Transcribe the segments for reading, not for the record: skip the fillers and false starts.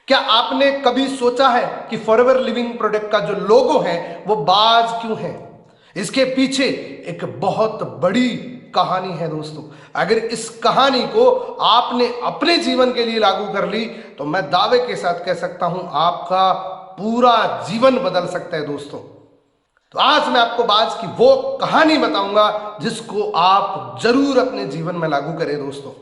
क्या आपने कभी सोचा है कि फॉरएवर लिविंग प्रोडक्ट का जो लोगो है वो बाज क्यों है? इसके पीछे एक बहुत बड़ी कहानी है दोस्तों। अगर इस कहानी को आपने अपने जीवन के लिए लागू कर ली तो मैं दावे के साथ कह सकता हूं आपका पूरा जीवन बदल सकता है दोस्तों। तो आज मैं आपको बाज की वो कहानी बताऊंगा जिसको आप जरूर अपने जीवन में लागू करें दोस्तों।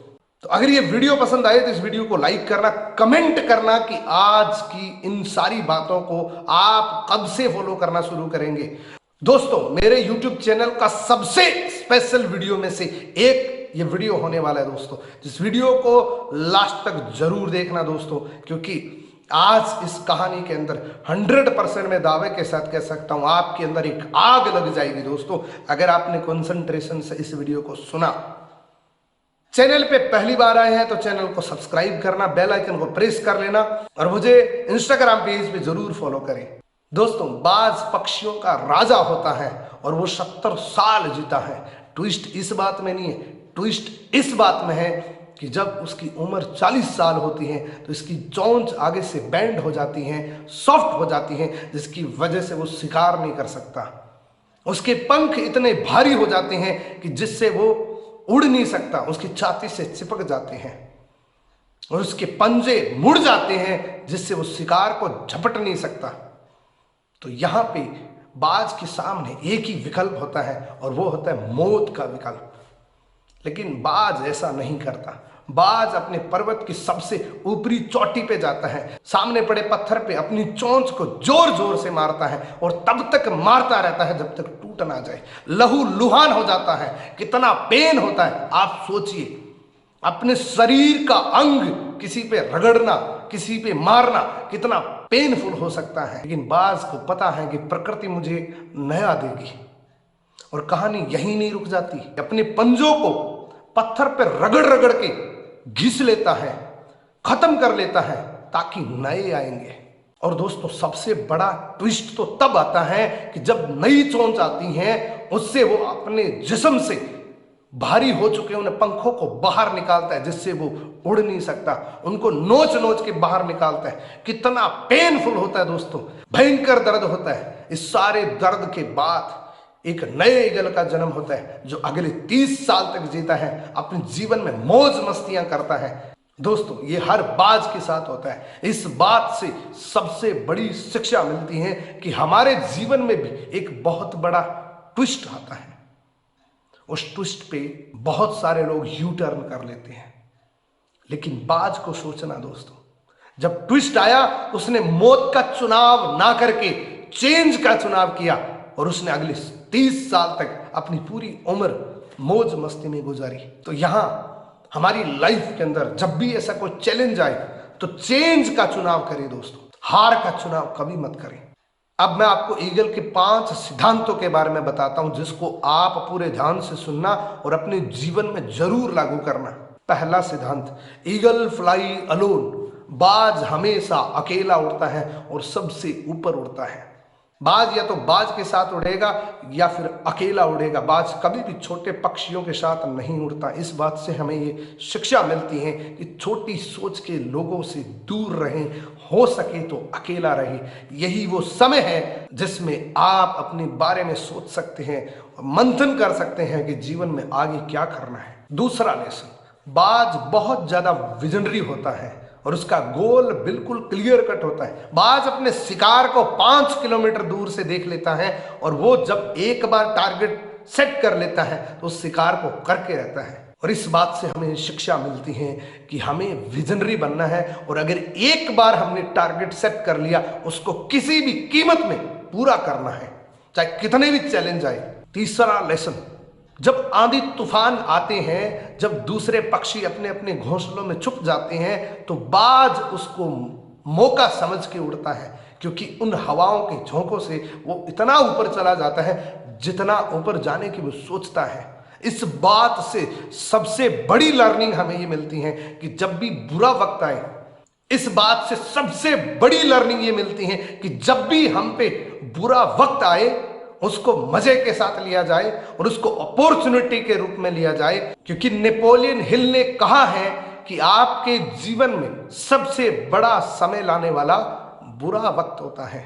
तो अगर ये वीडियो पसंद आए तो इस वीडियो को लाइक करना, कमेंट करना कि आज की इन सारी बातों को आप कब से फॉलो करना शुरू करेंगे। दोस्तों, मेरे YouTube चैनल का सबसे स्पेशल वीडियो में से एक ये वीडियो होने वाला है दोस्तों। जिस वीडियो को लास्ट तक जरूर देखना दोस्तों, क्योंकि आज इस कहानी के अंदर 100% मैं दावे के साथ कह सकता हूं आपके अंदर एक आग लग जाएगी दोस्तों, अगर आपने कंसंट्रेशन से इस वीडियो को सुना। चैनल पे पहली बार आए हैं तो चैनल को सब्सक्राइब करना, बेल आइकन को प्रेस कर लेना और मुझे इंस्टाग्राम पेज पे जरूर फॉलो करें। दोस्तों, बाज पक्षियों का राजा होता है और वो 70 साल जीता है। ट्विस्ट इस बात में नहीं है, ट्विस्ट इस बात में है कि जब उसकी उम्र 40 साल होती है तो इसकी चोंच आगे से बैंड हो जाती है, सॉफ्ट हो जाती है, जिसकी वजह से वो शिकार नहीं कर सकता। उसके पंख इतने भारी हो जाते हैं कि जिससे वो उड़ नहीं सकता, उसकी छाती से चिपक जाते हैं और उसके पंजे मुड़ जाते हैं जिससे वो शिकार को झपट नहीं सकता। तो यहां पे बाज के सामने एक ही विकल्प होता है और वो होता है मौत का विकल्प। लेकिन बाज ऐसा नहीं करता। बाज अपने पर्वत की सबसे ऊपरी चोटी पे जाता है, सामने पड़े पत्थर पे अपनी चोंच को जोर जोर से मारता है और तब तक मारता रहता है जब तक टूट ना जाए, लहू लुहान हो जाता है। कितना पेन होता है आप सोचिए। अपने शरीर का अंग किसी पे रगड़ना, किसी पे मारना कितना पेनफुल हो सकता है। लेकिन बाज को पता है कि प्रकृति मुझे नया देगी। और कहानी यहीं नहीं रुक जाती, अपने पंजों को पत्थर पर रगड़ रगड़ के घिस लेता है, खत्म कर लेता है ताकि नए आएंगे। और दोस्तों, सबसे बड़ा ट्विस्ट तो तब आता है कि जब नई चोंच आती है उससे वो अपने जिस्म से भारी हो चुके उन पंखों को बाहर निकालता है जिससे वो उड़ नहीं सकता, उनको नोच नोच के बाहर निकालता है। कितना पेनफुल होता है दोस्तों, भयंकर दर्द होता है। इस सारे दर्द के बाद एक नए ईगल का जन्म होता है जो अगले 30 साल तक जीता है, अपने जीवन में मौज मस्तियां करता है। दोस्तों, ये हर बाज के साथ होता है। इस बात से सबसे बड़ी शिक्षा मिलती है कि हमारे जीवन में भी एक बहुत बड़ा ट्विस्ट आता है। उस ट्विस्ट पे बहुत सारे लोग यू टर्न कर लेते हैं। लेकिन बाज को सोचना दोस्तों, जब ट्विस्ट आया उसने मौत का चुनाव ना करके चेंज का चुनाव किया और उसने अगले 30 साल तक अपनी पूरी उम्र मौज मस्ती में गुजारी। तो यहां हमारी लाइफ के अंदर जब भी ऐसा कोई चैलेंज आए तो चेंज का चुनाव करें दोस्तों, हार का चुनाव कभी मत करें। अब मैं आपको ईगल के 5 सिद्धांतों के बारे में बताता हूं जिसको आप पूरे ध्यान से सुनना और अपने जीवन में जरूर लागू करना। पहला सिद्धांत, ईगल फ्लाई अलोन। बाज हमेशा अकेला उड़ता है और सबसे ऊपर उड़ता है। बाज या तो बाज के साथ उड़ेगा या फिर अकेला उड़ेगा। बाज कभी भी छोटे पक्षियों के साथ नहीं उड़ता। इस बात से हमें ये शिक्षा मिलती है कि छोटी सोच के लोगों से दूर रहें, हो सके तो अकेला रहे। यही वो समय है जिसमें आप अपने बारे में सोच सकते हैं, मंथन कर सकते हैं कि जीवन में आगे क्या करना है। दूसरा लेसन, बाज बहुत ज्यादा विजनरी होता है और उसका गोल बिल्कुल क्लियर कट होता है। बाज अपने शिकार को 5 किलोमीटर दूर से देख लेता है और वो जब एक बार टारगेट सेट कर लेता है तो उस शिकार को करके रहता है। और इस बात से हमें शिक्षा मिलती है कि हमें विजनरी बनना है और अगर एक बार हमने टारगेट सेट कर लिया उसको किसी भी कीमत में पूरा करना है, चाहे कितने भी चैलेंज आए। तीसरा लेसन, जब आंधी तूफान आते हैं, जब दूसरे पक्षी अपने अपने घोंसलों में छुप जाते हैं तो बाज उसको मौका समझ के उड़ता है, क्योंकि उन हवाओं के झोंकों से वो इतना ऊपर चला जाता है जितना ऊपर जाने की वो सोचता है। इस बात से सबसे बड़ी लर्निंग हमें ये मिलती है कि जब भी बुरा वक्त आए, इस बात से सबसे बड़ी लर्निंग ये मिलती है कि जब भी हम पे बुरा वक्त आए उसको मजे के साथ लिया जाए और उसको अपॉर्चुनिटी के रूप में लिया जाए। क्योंकि नेपोलियन हिल ने कहा है कि आपके जीवन में सबसे बड़ा समय लाने वाला बुरा वक्त होता है।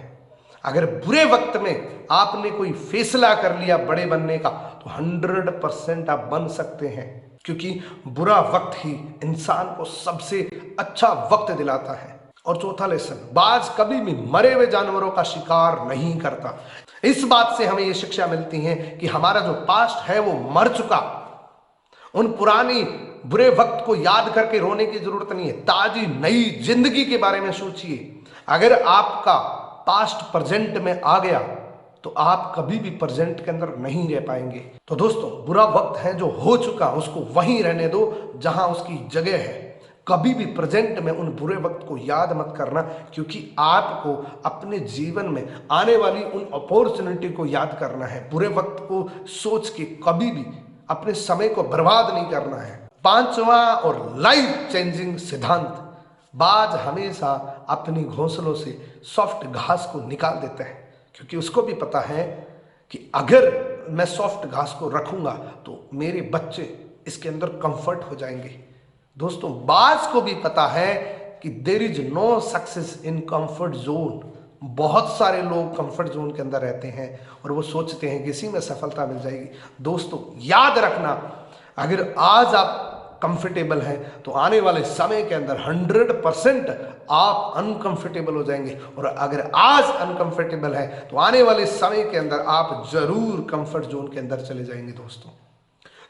अगर बुरे वक्त में आपने कोई फैसला कर लिया बड़े बनने का, तो 100% आप बन सकते हैं, क्योंकि बुरा वक्त ही इंसान को सबसे अच्छा वक्त दिलाता है। और चौथा लेसन, बाज कभी भी मरे हुए जानवरों का शिकार नहीं करता। इस बात से हमें यह शिक्षा मिलती है कि हमारा जो पास्ट है वो मर चुका, उन पुरानी बुरे वक्त को याद करके रोने की जरूरत नहीं है। ताजी नई जिंदगी के बारे में सोचिए। अगर आपका पास्ट प्रेजेंट में आ गया तो आप कभी भी प्रेजेंट के अंदर नहीं रह पाएंगे। तो दोस्तों, बुरा वक्त है जो हो चुका, उसको वहीं रहने दो जहां उसकी जगह है। कभी भी प्रेजेंट में उन बुरे वक्त को याद मत करना, क्योंकि आपको अपने जीवन में आने वाली उन अपॉर्चुनिटी को याद करना है। बुरे वक्त को सोच के कभी भी अपने समय को बर्बाद नहीं करना है। पांचवा और लाइफ चेंजिंग सिद्धांत, बाज हमेशा अपनी घोंसलों से सॉफ्ट घास को निकाल देता है, क्योंकि उसको भी पता है कि अगर मैं सॉफ्ट घास को रखूंगा तो मेरे बच्चे इसके अंदर कंफर्ट हो जाएंगे। दोस्तों, बाज को भी पता है कि there is no success in comfort zone. बहुत सारे लोग कंफर्ट जोन के अंदर रहते हैं और वो सोचते हैं कि इसी में सफलता मिल जाएगी। दोस्तों, याद रखना, अगर आज आप कंफर्टेबल हैं तो आने वाले समय के अंदर 100% आप अनकंफर्टेबल हो जाएंगे, और अगर आज अनकंफर्टेबल है तो आने वाले समय के अंदर आप जरूर कंफर्ट जोन के अंदर चले जाएंगे। दोस्तों,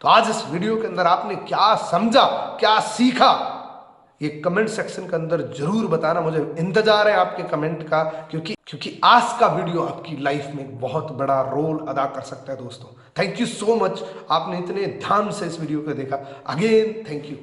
तो आज इस वीडियो के अंदर आपने क्या समझा, क्या सीखा, ये कमेंट सेक्शन के अंदर जरूर बताना। मुझे इंतजार है आपके कमेंट का, क्योंकि आज का वीडियो आपकी लाइफ में बहुत बड़ा रोल अदा कर सकता है। दोस्तों, थैंक यू सो मच, आपने इतने ध्यान से इस वीडियो को देखा। Again thank you.